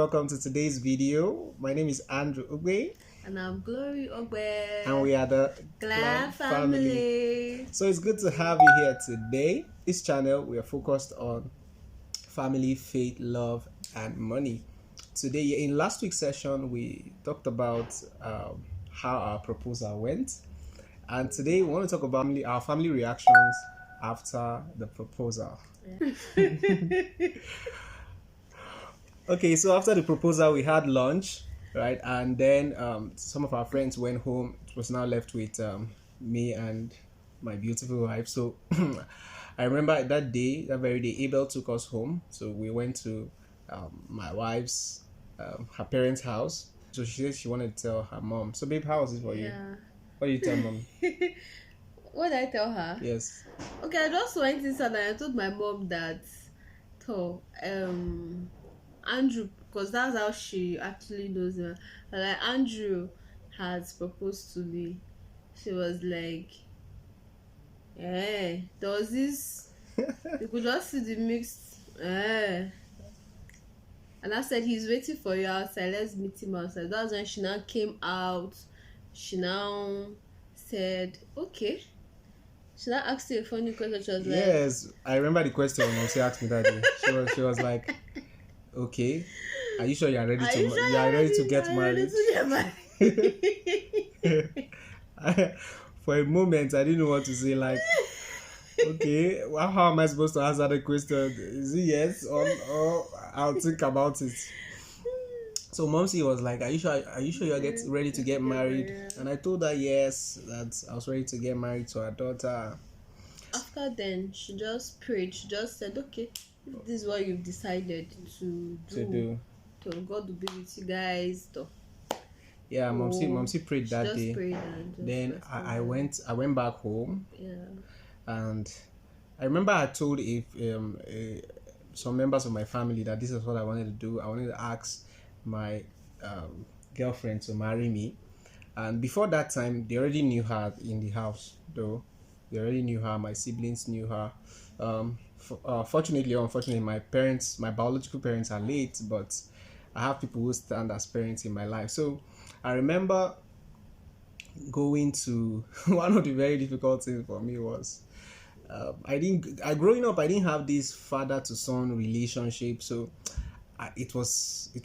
welcome to today's video. My name is Andrew Ugbe. And I'm Glory Ogbe. And we are the Glad family. So it's good to have you here today. This channel, we are focused on family, faith, love, and money. Today, in last week's session, we talked about how our proposal went. And today, we want to talk about our family reactions after the proposal. Yeah. Okay, so after the proposal, we had lunch, right? And then some of our friends went home. It was now left with me and my beautiful wife. So I remember that very day, Abel took us home. So we went to my wife's, her parents' house. So she said she wanted to tell her mom. So babe, how was it for you? What did you tell mom? What did I tell her? Yes. Okay, I just went inside and I told my mom that, Andrew, because that's how she actually knows him. Like, Andrew has proposed to me. She was like, there was this, you could just see the mixed, And I said, he's waiting for you outside, let's meet him outside. That's when she now came out. She now said, okay. She now asked you a funny question. She was like, yes, I remember the question when she asked me that day. She was like, okay, are you sure you are ready to get married? For a moment, I didn't know what to say. Like, okay, well, how am I supposed to answer the question? Is it yes or I'll think about it? So Momsy was like, are you sure you're ready to get married? And I told her yes, that I was ready to get married to her daughter. After then, she just prayed. She just said, okay, this is what you've decided to do. So God will be with you guys. Yeah, Momsy prayed that day. Then I went back home. Yeah. And I remember I told some members of my family that this is what I wanted to do. I wanted to ask my girlfriend to marry me. And before that time, they already knew her in the house, though. They already knew her. My siblings knew her. Fortunately or unfortunately, my biological parents are late, but I have people who stand as parents in my life. So I remember going to one of the very difficult things for me was growing up I didn't have this father to son relationship, so it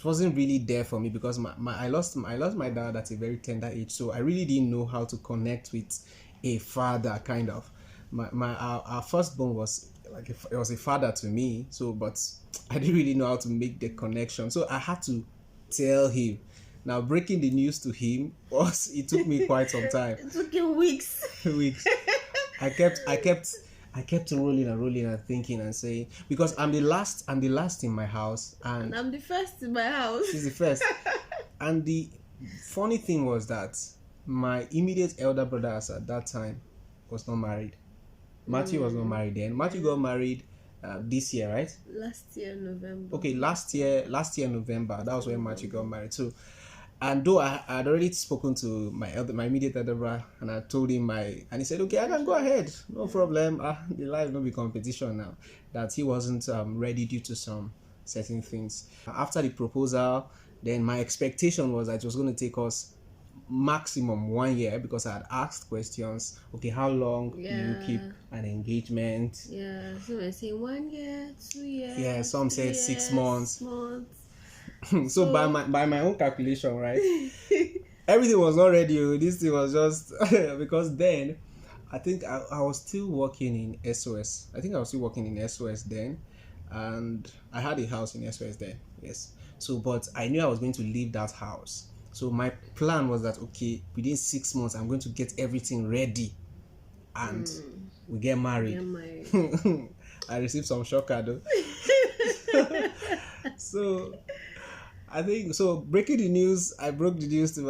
wasn't really there for me because I lost my dad at a very tender age, so I really didn't know how to connect with a father. Kind of our firstborn was like it was a father to me, so but I didn't really know how to make the connection, so I had to tell him. Now breaking the news to him it took me quite some time. It took you weeks. I kept rolling and thinking and saying, because I'm the last in my house and I'm the first in my house. She's the first. And the funny thing was that my immediate elder brother at that time was not married. Matthew was not married then. Matthew got married this year, right? Last year November. Okay, last year November. That was when Matthew got married. So, and though I had already spoken to my immediate elder brother, and I told him and he said, okay, I can go ahead, no problem. The life will be competition now. That he wasn't ready due to some certain things. After the proposal, then my expectation was that it was going to take us maximum 1 year, because I had asked questions. Okay, how long do you keep an engagement? Yeah, so we're saying 1 year, 2 years. Yeah, some said 6 months. So by my own calculation, right, everything was not ready. This thing was just because then I think I was still working in SOS. I think I was still working in SOS then, and I had a house in SOS then. Yes. So, but I knew I was going to leave that house. So my plan was that, okay, within 6 months, I'm going to get everything ready, and we get married. I received some shocker though. So I think so. Breaking the news, I broke the news to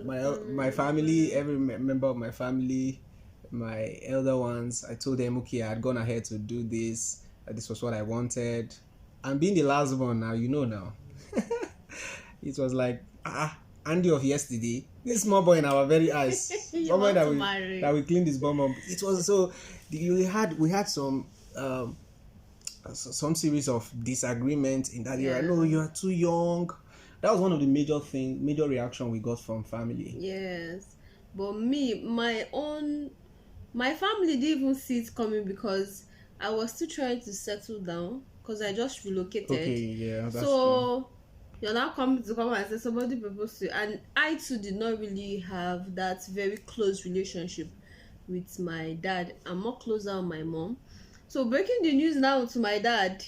my family, every member of my family, my elder ones. I told them, okay, I had gone ahead to do this. This was what I wanted. And being the last one now, now. It was like, Andy of yesterday, this small boy in our very eyes. Somebody that we cleaned this bomb up. It was so we had some some series of disagreements in that era. Yeah. No, you are too young. That was one of the major reaction we got from family. Yes. But me, my family didn't even see it coming because I was still trying to settle down because I just relocated. Okay, yeah, that's true. So you're now coming to come and say somebody proposed to you. And I too did not really have that very close relationship with my dad. I'm more closer with my mom. So breaking the news now to my dad,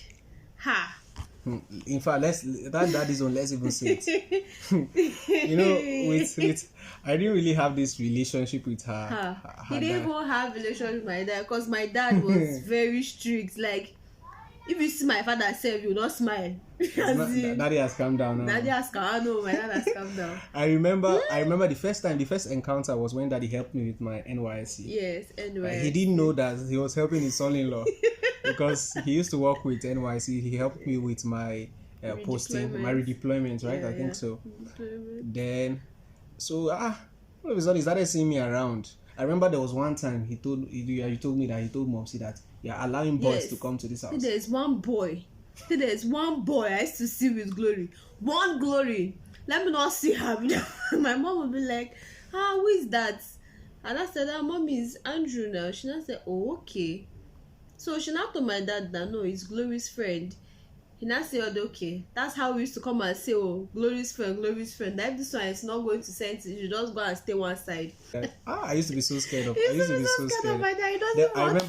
ha. In fact, let's even say it. with I didn't really have this relationship with her. He didn't even have relationship with my dad because my dad was very strict. Like, if you see my father self, you will not smile. Daddy has calmed down now. Daddy has calmed down. My dad has calmed down. I remember the first encounter was when Daddy helped me with my NYC. Yes, NYC. He didn't know that he was helping his son-in-law because he used to work with NYC. He helped me with my posting, my redeployment, right? I think so. Then, so all of a sudden he started seeing me around. I remember there was one time you told me that he told Mopsy that you're allowing boys to come to this house. There's one boy I used to see with Glory. One Glory. Let me not see her. My mom would be like, who is that? And I said, mom is Andrew now. She now said, oh, okay. So she now told my dad that no, it's Glory's friend. He now said, okay, that's how we used to come and say, oh, Glory's friend. That if this one is not going to send it, you just go and stay one side. I used to be so scared of. I used to be so scared of my dad.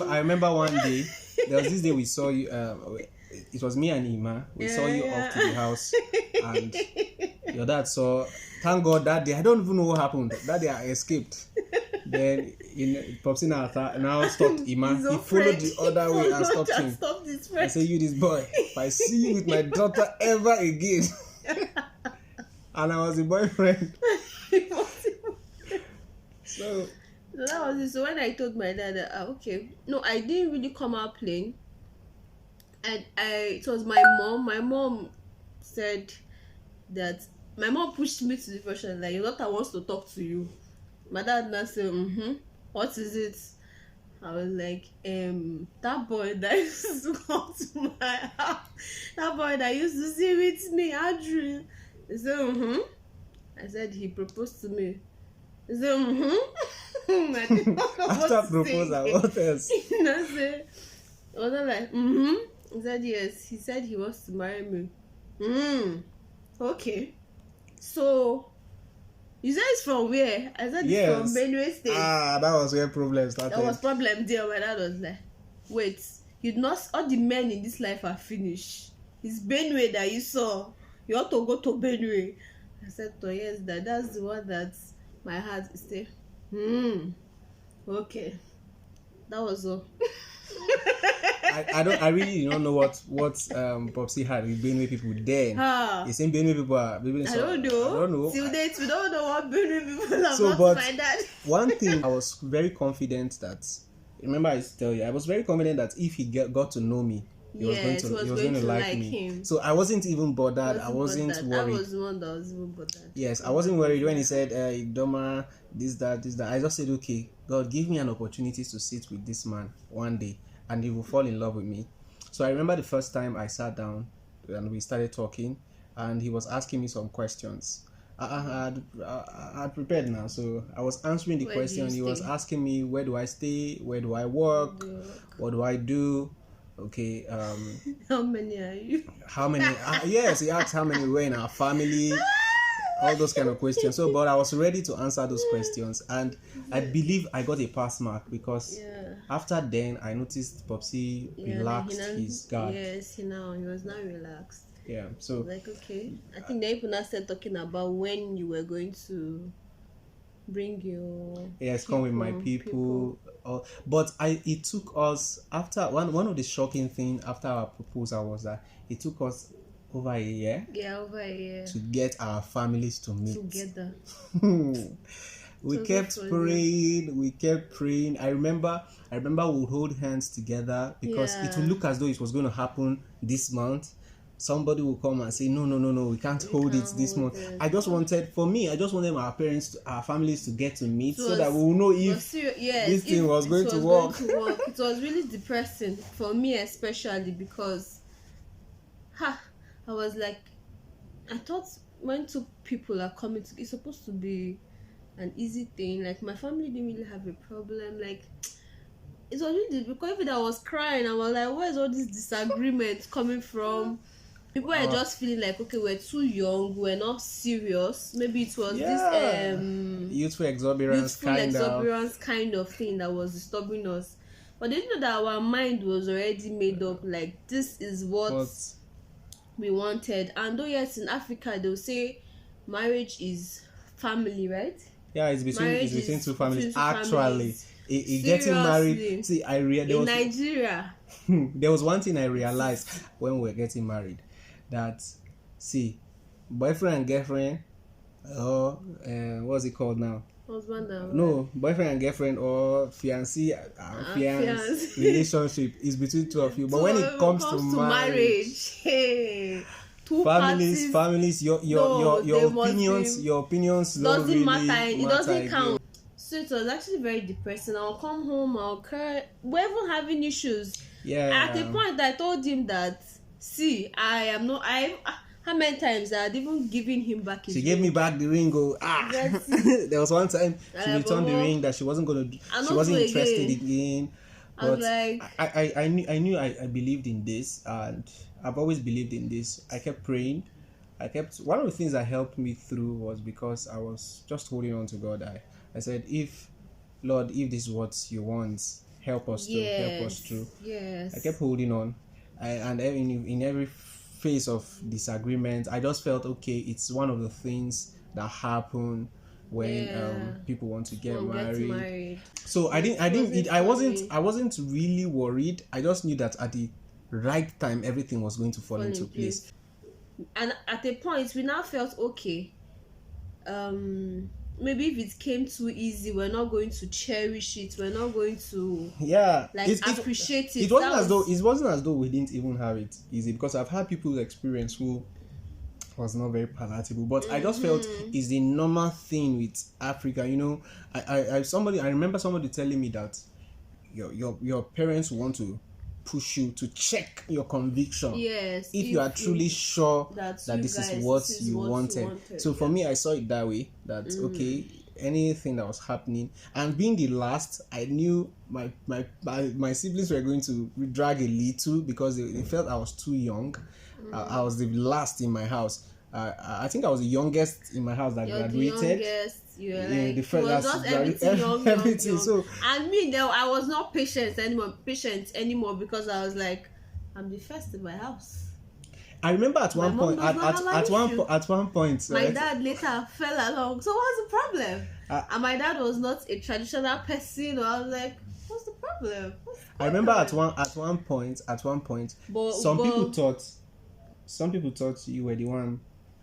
I remember one day. There was this day we saw you. It was me and Ima. We saw you off to the house, and your dad saw. Thank God that day. I don't even know what happened. That day I escaped. Then Popsy now stopped Ima. He followed the other way and stopped him. I say, you this boy, if I see you with my daughter ever again. And I was a boyfriend. So that was it. So when I told my dad that, okay, no, I didn't really come out playing. And it was my mom. My mom said that my mom pushed me to the version like, your daughter wants to talk to you. My dad now said, what is it? I was like, that boy that used to come to my house, that boy that used to sit with me, Andrew. He said, I said, he proposed to me. He said, I didn't know after proposal, what else? I was like, He said, yes. He said he wants to marry me. Okay. So, you said it's from where? I said it's from Benue State. That was where problem started. There was problem there where that was like, wait, you not all the men in this life are finished. It's Benue that you saw. You ought to go to Benue. I said, oh yes, that's the one that my heart is saying. Okay. That was all. I really don't know what Popsy had with Benue people then. The same Benue people are. I don't know. Till date, we don't know what Benue people are about my dad. One thing I was very confident that. Remember, I used to tell you, I was very confident that if he got to know me, he was going to like me. Him. So I wasn't even bothered. I wasn't worried. I was the one that was even bothered. Yes, I wasn't worried when he said, Doma, this, that. I just said, okay, God, give me an opportunity to sit with this man one day and he will fall in love with me. So I remember the first time I sat down and we started talking and he was asking me some questions. I had prepared now, so I was answering the question. He was asking me, where do I stay? Where do I work? What do I do? Okay. How many are you? How many? Yes, he asked how many were in our family. All those kind of questions. So, but I was ready to answer those questions, and I believe I got a pass mark because after then I noticed Popsy relaxed his guard. Yes, he was now relaxed. Yeah, so like okay, I think they people now started talking about when you were going to bring your come with my people. But it took us after one of the shocking things after our proposal was that it took us over a year. Yeah, over a year to get our families to meet together. We kept praying. I remember we would hold hands together because it would look as though it was going to happen this month. somebody will come and say, no, no, no, no, we can't hold it this month. I just wanted our parents, our families to get to meet so that we will know if this thing was going to work. It was really depressing for me, especially because I was like, I thought when two people are coming to, it's supposed to be an easy thing. Like, my family didn't really have a problem. Like, it was really, because even I was crying, I was like, where's all this disagreement coming from? People were just feeling like, okay, we're too young, we're not serious. Maybe it was this youthful exuberance kind of thing that was disturbing us. But they didn't know that our mind was already made up. Like, this is what we wanted. And though yes, in Africa they'll say marriage is family, right? Yeah, it's between two families. Actually, getting married. See, in Nigeria, there was one thing I realized when we were getting married, that boyfriend and girlfriend, or what's it called now? Husband and no, boyfriend and girlfriend or fiancé relationship is between two of you. But when it comes to marriage, hey, families, your opinions doesn't really matter. It doesn't count. So it was actually very depressing. I'll come home, I'll cry. We're even having issues. Yeah. At the point, I told him that, how many times I had even given him back his ring. She gave me back the ring. There was one time she returned the ring that she wasn't interested in. But I knew I believed in this, and I've always believed in this. I kept praying. One of the things that helped me through was because I was just holding on to God. I said, Lord, if this is what you want, help us through. Yes. I kept holding on. And in every phase of disagreement, I just felt, okay, it's one of the things that happen when people want to get married. So I wasn't really worried. I just knew that at the right time everything was going to fall into place. And at a point we now felt, okay, maybe if it came too easy, we're not going to cherish it, we're not going to appreciate it. It wasn't as though we didn't even have it easy, because I've had people experience who was not very palatable, but I just felt it's the normal thing with Africa. I remember somebody telling me that your parents want to push you to check your conviction. Yes, if you are truly sure that this is what you wanted. So for me, I saw it that way, that okay, anything that was happening, and being the last, I knew my siblings were going to drag a little, because they felt I was too young. I was the last in my house. I think I was the youngest in my house that graduated. The youngest. The first was just everything. Young. So, and me, I was not patient anymore because I was like, I'm the first in my house. I remember at one point, my dad later fell along. So what's the problem? And my dad was not a traditional person. I was like, what's the problem? I remember at one point, some people thought you were the one.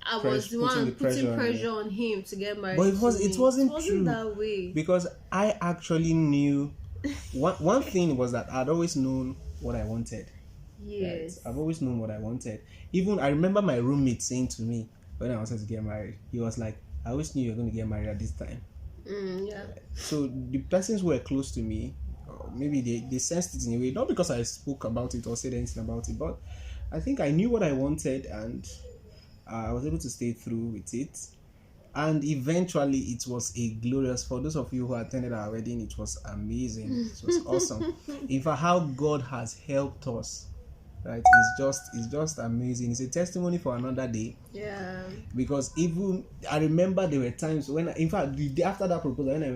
I was the one putting pressure on him to get married. But it wasn't true that way. Because I actually knew one thing was that I'd always known what I wanted. Yes. Right? I've always known what I wanted. Even I remember my roommate saying to me when I wanted to get married, he was like, I always knew you were going to get married at this time. Yeah. So the persons who were close to me, maybe they sensed it in a way, not because I spoke about it or said anything about it, but I think I knew what I wanted, and I was able to stay through with it. And eventually it was a glorious, for those of you who attended our wedding, it was amazing. It was awesome. In fact, how God has helped us, right, it's just amazing. It's a testimony for another day. Yeah. Because even I remember there were times when, in fact, the day after that proposal, when I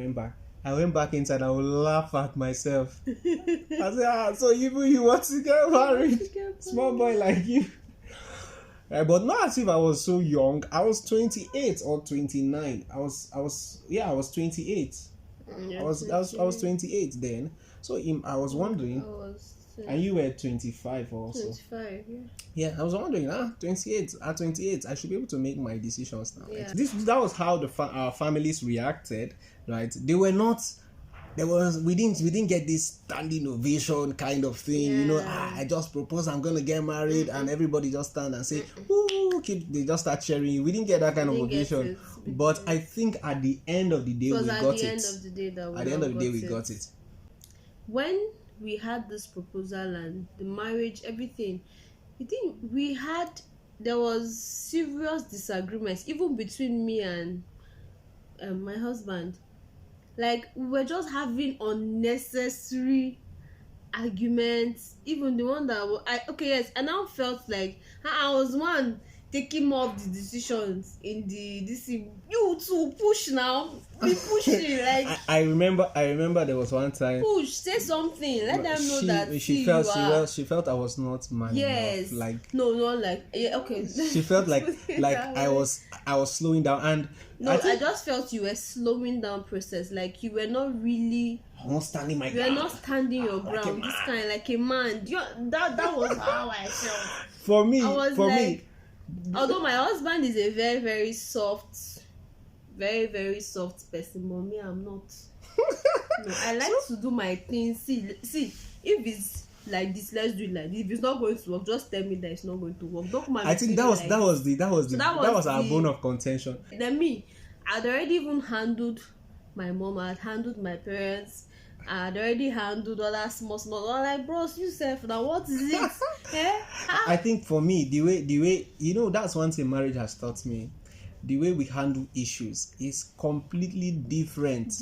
went back inside, I would laugh at myself. I said, so even you want to get married? Small boy like you. But not as if I was so young. I was 28 or 29. I was 28. I was 28 then. So I was wondering. And you were 25 also. 25, yeah. Yeah, I was wondering, 28. At 28, I should be able to make my decisions now. Yeah. That was how our families reacted, right? They were not we didn't get this standing ovation kind of thing, you know. Yeah. I just propose I'm gonna get married, and everybody just stand and say, "Ooh," they just start cheering you. We didn't get that kind of Didn't get ovation, it. but I think at the end of the day It was we at got the it. end of the day that At the end of the day we got it. When we had this proposal and the marriage, everything, I think there was serious disagreements even between me and my husband. Like, we were just having unnecessary arguments. Even the one that I now felt like I was one taking more of the decisions in this. You too push now, be pushing. Like, I remember there was one time push, say something, let them know that she felt I was not man yes enough. Like, no, not like, yeah, okay. she felt like I was slowing down, and no, I just felt you were slowing down process. Like, you were not really, I'm not standing my you were ground. not standing your Like ground. This kind, like a man. That was how I felt. For me, I was although my husband is a very, very soft, very, very soft person, but me, I'm not. No, I like to do my things. See, if it's like this, let's do it like this. If it's not going to work, just tell me that it's not going to work. Don't come and I think that was our bone of contention. Then me, I'd already even handled my mom, I'd handled my parents, I'd already handled all that small. I'm like, bros, you self now, what is it? I think for me, the way you know, that's one thing marriage has taught me. The way we handle issues is completely different.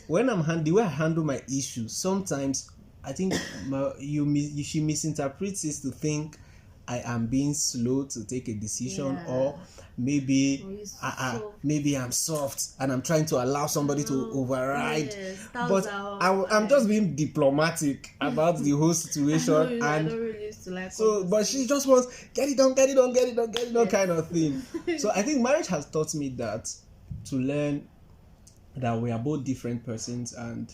When the way I handle my issues, sometimes I think she misinterprets it to think I am being slow to take a decision, or maybe maybe I'm soft and I'm trying to allow somebody to override. Yes, but I'm just being diplomatic about the whole situation. I don't really used to like so, but she just wants get it done kind of thing. So I think marriage has taught me that, to learn that we are both different persons and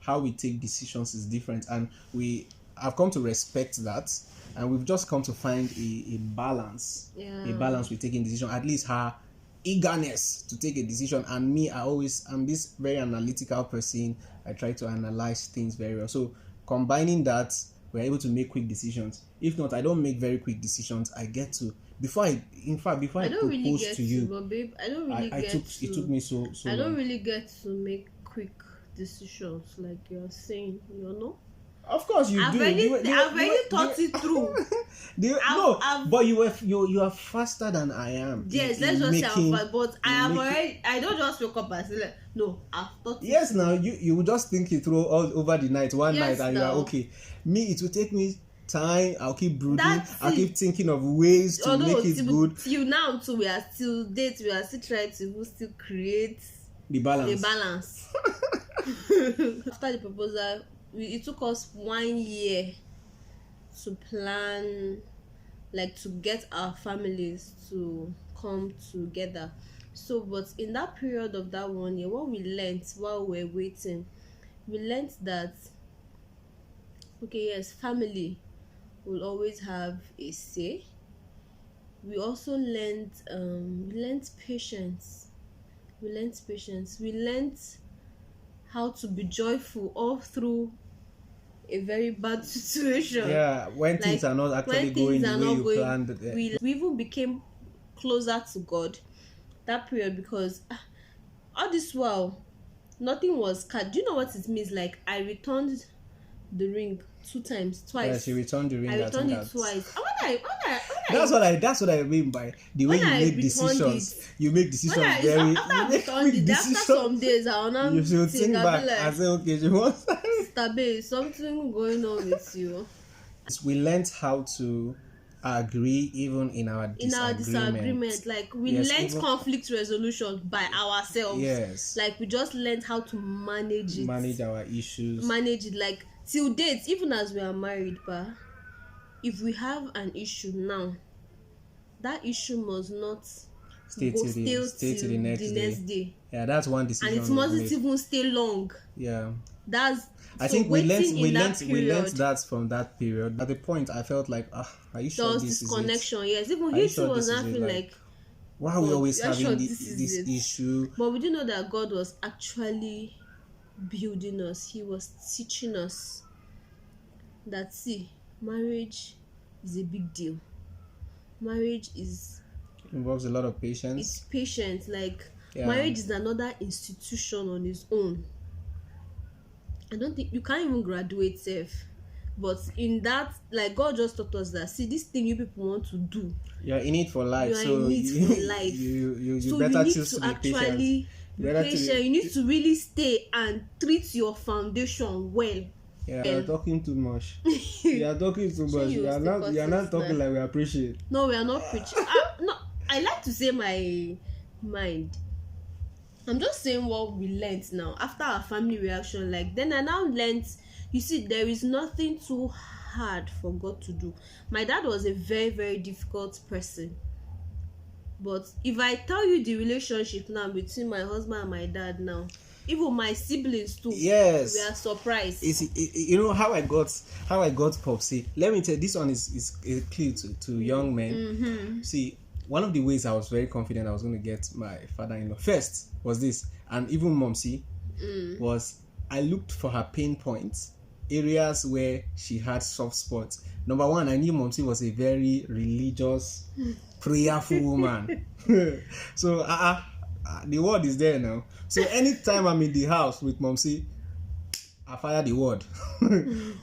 how we take decisions is different, and I've come to respect that. And we've just come to find a balance. Yeah. A balance with taking decision. At least her eagerness to take a decision, and me, I'm this very analytical person. I try to analyze things very well. So combining that, we're able to make quick decisions. If not, I don't make very quick decisions. I get to before I propose to you. But babe, I don't really it took me so I don't long. really get to make quick decisions like you're saying, you know. Of course you do. I've already thought it through. But you are faster than I am. Yes, let's just say I'm fast, but I don't just wake up and say like, no, I've thought it. Yes, now you will just think it through all over the night, night, and you are okay. Me, it will take me time. I'll keep brooding. I'll keep thinking of ways to make it good. Till now, too, we are still trying to still create the balance. After the proposal, it took us 1 year to plan, like, to get our families to come together. So, but in that period of that 1 year, what we learned while we were waiting, we learned that, okay, yes, family will always have a say. We also learned patience. We learned how to be joyful all through a very bad situation. Yeah, when things are not actually going the way you planned. We even became closer to God that period, because all this while nothing was cut. Do you know what it means? Like, I returned the ring twice. Yeah, she returned the ring. I returned it twice. That's what I mean by the way you make decisions. You make decisions very. After some days, I will you should think back and say, okay, she wants. Stabe, something going on with you. We learned how to agree even in our disagreement. Like, we learned conflict resolution by ourselves. Yes. Like, we just learned how to manage it. Manage our issues. Manage it, like, till date, even as we are married, but if we have an issue now, that issue must not stay till the next day. Yeah, that's one decision. And it mustn't even stay long. Yeah. I think we learned that from that period. At the point, I felt like, are you sure this is it? Disconnection, yes. Even he too was not feeling like, why are we always having this issue? But we didn't know that God was actually building us. He was teaching us that, see, marriage is a big deal. Marriage is, Involves a lot of it's patience. patient. Like, Yeah. marriage is another institution on its own. I don't think you can't even graduate safe. But in that, like, God just taught us that, see, this thing you people want to do, You're in it for life, you are so in it you, for life. you So you better need choose to to be patient. actually be Better to patient. be- You need to really stay and treat your foundation well. Yeah, you're talking too much. You are talking too much. you You are stay not. You are not consistent. talking like we appreciate. No, we are not preaching. No, I like to say my mind. I'm just saying what we learnt now after our family reaction. Like, then I now learnt, you see, there is nothing too hard for God to do. My dad was a very, very difficult person. But if I tell you the relationship now between my husband and my dad now, even my siblings too, Yes. we are surprised. You know how I got Popsy. Let me tell you, this one is a clue to young men. Mm-hmm. See, one of the ways I was very confident I was going to get my father-in-law first was this, and even Momsy, was I looked for her pain points, areas where she had soft spots. Number one, I knew Momsy was a very religious, prayerful woman. So the word is there now. So anytime I'm in the house with Momsy, I fire the word.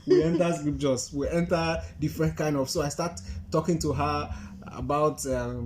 We enter scriptures, we enter different kind of. So I start talking to her about the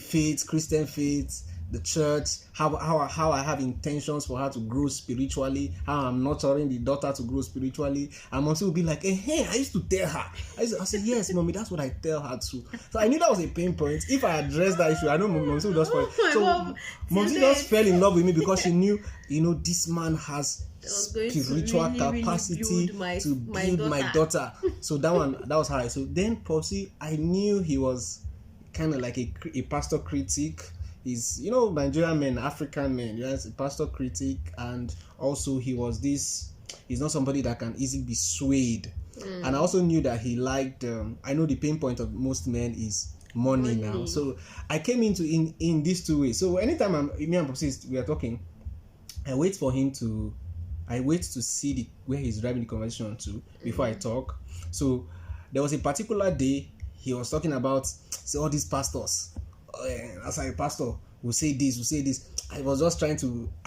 faith, Christian faith, the church, how I have intentions for her to grow spiritually, how I'm nurturing the daughter to grow spiritually. And Momsy will be like, hey, I used to tell her. I say, yes, mommy, that's what I tell her too. So I knew that was a pain point. If I addressed that issue, I know Momsy would just fall. So Momsy just fell in love with me because she knew, this man has spiritual capacity to build my daughter. So that was how. So then Popsy, I knew he was kind of like a pastor critic. He's, Nigerian men, African men, yes, a pastor critic, and also he's not somebody that can easily be swayed. And I also knew that he liked, I know the pain point of most men is money now. So I came into in these two ways. So anytime me and Popsy we are talking, I wait to see where he's driving the conversation to before I talk. So there was a particular day he was talking about, all these pastors. As a pastor, will say this. I was just I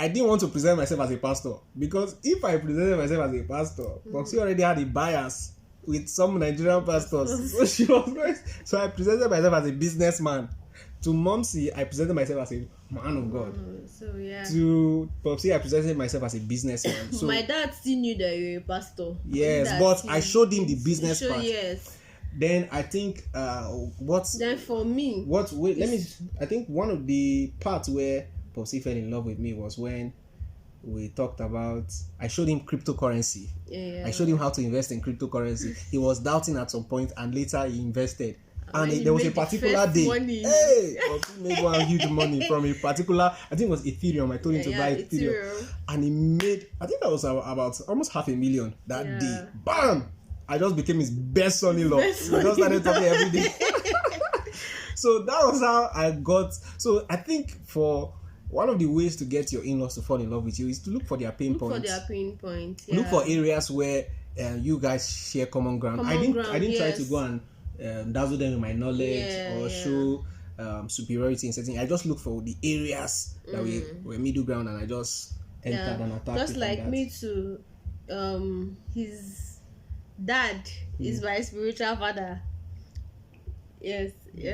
didn't want to present myself as a pastor, because if I presented myself as a pastor, Popsy already had a bias with some Nigerian pastors. So I presented myself as a businessman. To Momsy, I presented myself as a man of God. So yeah. To Popsy, I presented myself as a businessman. So my dad still knew that you were a pastor. Yes, but I showed him the business part. Yes. Then I think Then for me, I think one of the parts where Popsy fell in love with me was when we talked about, I showed him cryptocurrency. Yeah. I showed him how to invest in cryptocurrency. He was doubting at some point, and later he invested. And there was a particular day. Hey, Popsy made one huge money from a particular, I think it was Ethereum. I told him to buy Ethereum. And he made, I think that was about almost $500,000 that day. Bam! I just became his best son-in-law. We just started talking every day. So that was how I got. So I think for one of the ways to get your in-laws to fall in love with you is to look for their pain points. Yeah. Look for areas where you guys share common ground. I didn't try to go and dazzle them with my knowledge or show superiority in certain. I just look for the areas that were middle ground, and I just entered and attacked. Just like me too. His dad is my spiritual father. Yes,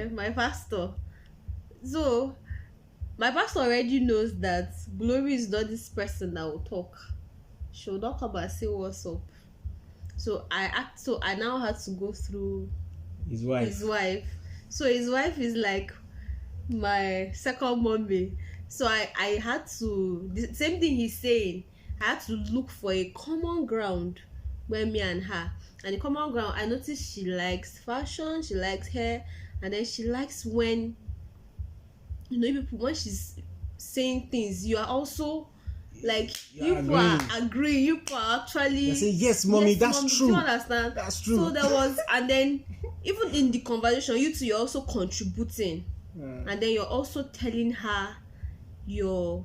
my pastor. So my pastor already knows that Glory is not this person that will talk. She will not come and say what's up. So I now had to go through his wife. So his wife is like my second mommy. So I had to, the same thing he's saying, I had to look for a common ground where me and her, and the common ground, I noticed she likes fashion, she likes hair, and then she likes when when she's saying things, you are also like, you are agreeing, you are actually saying, yes, mommy, that's true. Do you understand? That's true. So there was, and then even in the conversation, you're also contributing, and then you're also telling her your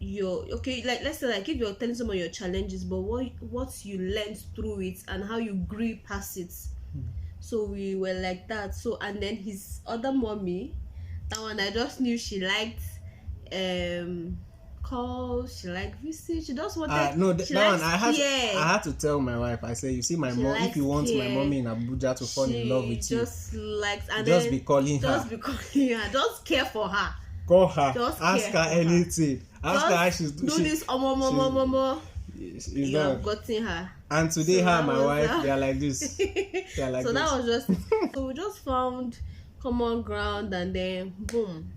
your okay, like let's say like if you're telling someone your challenges, but what you learned through it and how you grew past it. So we were like that. So and then his other mommy, that one I just knew she liked calls, she liked visit, she just wanted No, she that one likes care. I had to tell my wife. I said, you see, my She mom. If likes you want my care. mommy in Abuja to fall in love with She you, just likes and just then be calling just her. be calling her, just care for her. Call her. Just Ask care her for her. anything. Ask her how she's do doing. this omo. She's You done. have gotten her. And today, So her that and my was wife, that. they are like this. They are like So this. that was just so we just found common ground and then boom.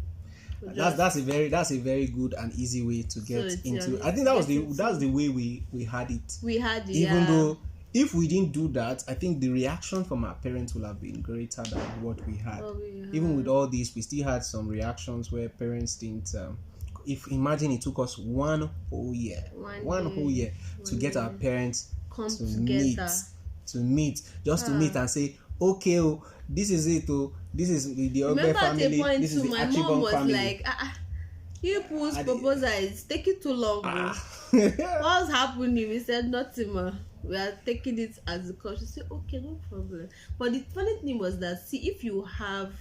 That's a very good and easy way to get into. I think that's the way we had it. We had it, Even though if we didn't do that, I think the reaction from our parents would have been greater than what we had. Even with all this, we still had some reactions where parents didn't. If imagine it took us one whole year to get our parents to meet, to meet and say, okay, oh, this is it, oh, this is the Ogbe family, this is the Achibong family. Like, you people's proposal is taking too long. What's happening? We said nothing, ma. We are taking it as a culture. Say, okay, no problem. But the funny thing was that, see, if you have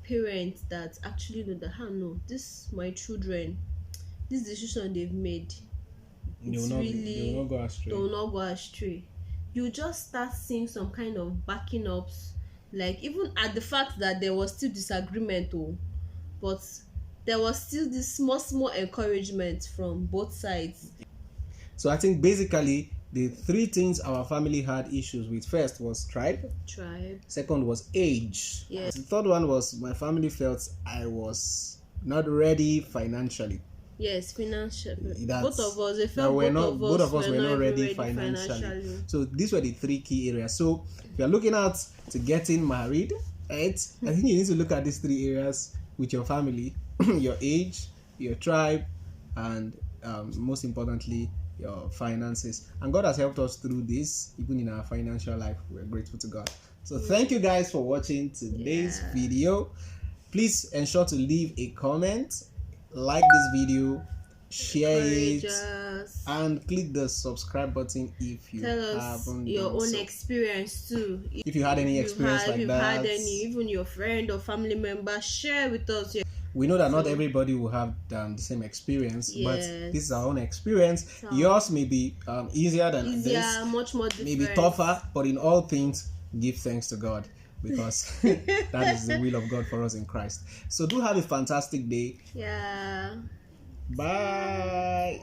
parents that actually know that, no, this my children, this decision they've made, they will not go astray. You just start seeing some kind of backing ups, like even at the fact that there was still disagreement, but there was still this small encouragement from both sides. So I think basically the three things our family had issues with: first was tribe. Second was age. Yes. The third one was my family felt I was not ready financially. Yes, financially. Both of us, they felt both of us were not ready financially. So these were the three key areas. So if you're looking out to getting married, right, I think you need to look at these three areas with your family: your age, your tribe, and most importantly, your finances. And God has helped us through this, even in our financial life. We're grateful to God. So thank you guys for watching today's video. Please ensure to leave a comment, like this video, share it, and click the subscribe button if you haven't your done own so. experience too. If you had any experience like that, had any, even your friend or family member, share with us. We know that not everybody will have the same experience, but this is our own experience. Yours may be easier than this, much more different, maybe tougher, but in all things, give thanks to God, because that is the will of God for us in Christ. So do have a fantastic day. Yeah. Bye.